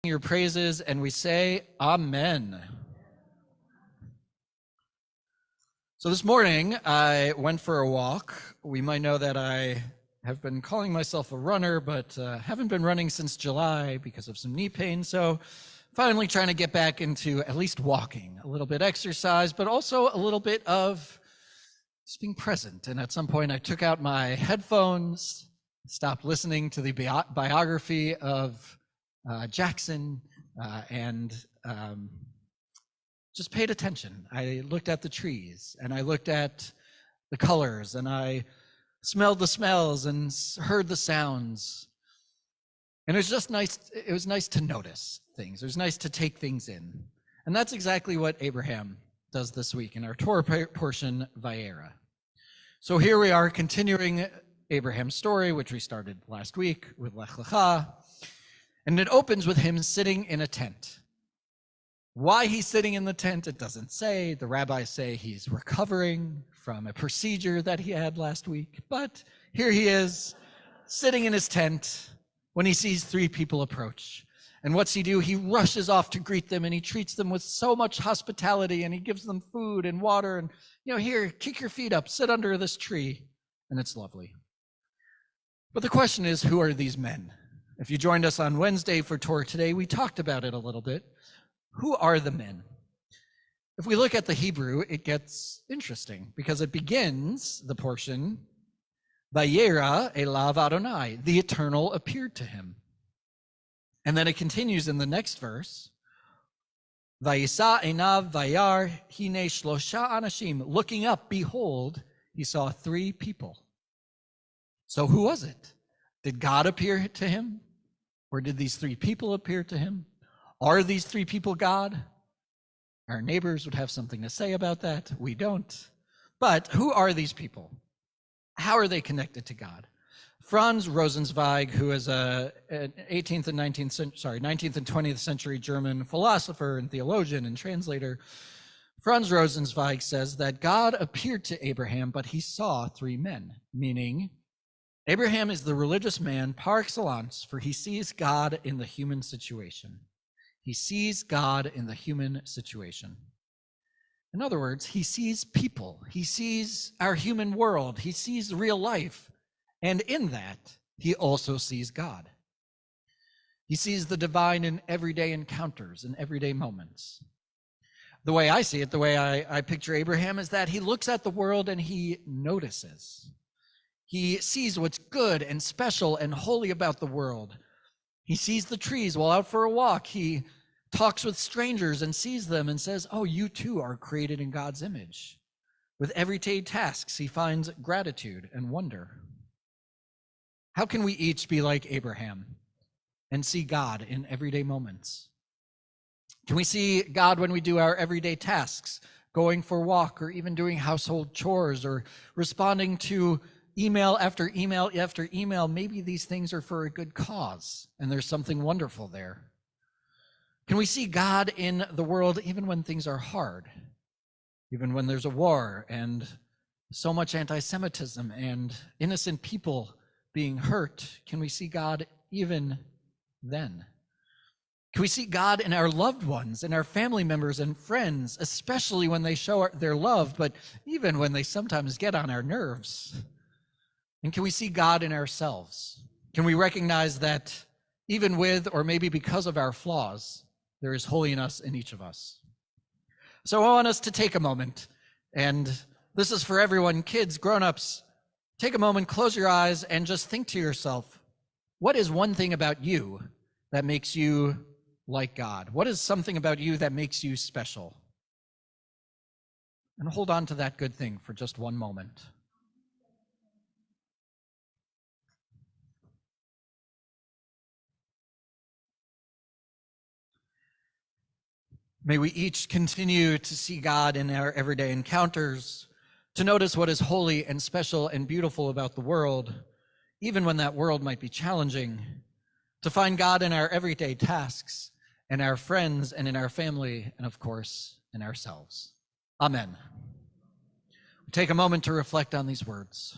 your praises, and we say amen. So this morning I went for a walk. We might know that I have been calling myself a runner, but haven't been running since July because of some knee pain. So finally trying to get back into at least walking, a little bit exercise, but also a little bit of just being present. And at some point I took out my headphones, stopped listening to the biography of Jackson, and just paid attention. I looked at the trees, and I looked at the colors, and I smelled the smells and heard the sounds. And it was just nice. It was nice to notice things. It was nice to take things in. And that's exactly what Abraham does this week in our Torah portion, Vayera. So here we are continuing Abraham's story, which we started last week with Lech Lecha. And it opens with him sitting in a tent. Why he's sitting in the tent, it doesn't say. The rabbis say he's recovering from a procedure that he had last week. But here he is, sitting in his tent when he sees three people approach. And what's he do? He rushes off to greet them, and he treats them with so much hospitality, and he gives them food and water, and, here, kick your feet up, sit under this tree, and it's lovely. But the question is, who are these men? If you joined us on Wednesday for Torah Today, we talked about it a little bit. Who are the men? If we look at the Hebrew, it gets interesting because it begins the portion, Vayera elav Adonai, the Eternal appeared to him. And then it continues in the next verse, Vayisa enav vayar hine shlosha anashim, looking up, behold, he saw three people. So who was it? Did God appear to him? Or did these three people appear to him? Are these three people God? Our neighbors would have something to say about that. We don't. But who are these people? How are they connected to God? Franz Rosenzweig, who is an 19th and 20th century German philosopher and theologian and translator, Franz Rosenzweig says that God appeared to Abraham, but he saw three men, meaning Abraham is the religious man par excellence, for he sees God in the human situation. He sees God in the human situation. In other words, he sees people. He sees our human world. He sees real life. And in that, he also sees God. He sees the divine in everyday encounters, in everyday moments. The way I see it, the way I picture Abraham is that he looks at the world and he notices. He sees what's good and special and holy about the world. He sees the trees while out for a walk. He talks with strangers and sees them and says, oh, you too are created in God's image. With everyday tasks, he finds gratitude and wonder. How can we each be like Abraham and see God in everyday moments? Can we see God when we do our everyday tasks, going for a walk, or even doing household chores, or responding to email after email after email? Maybe these things are for a good cause, and there's something wonderful there. Can we see God in the world even when things are hard, even when there's a war and so much anti-Semitism and innocent people being hurt? Can we see God even then? Can we see God in our loved ones, in our family members and friends, especially when they show their love, but even when they sometimes get on our nerves? And can we see God in ourselves? Can we recognize that even with, or maybe because of our flaws, there is holiness in each of us? So I want us to take a moment, and this is for everyone, kids, grown-ups. Take a moment, close your eyes, and just think to yourself, what is one thing about you that makes you like God? What is something about you that makes you special? And hold on to that good thing for just one moment. May we each continue to see God in our everyday encounters, to notice what is holy and special and beautiful about the world, even when that world might be challenging, to find God in our everyday tasks, in our friends and in our family, and of course, in ourselves. Amen. Take a moment to reflect on these words.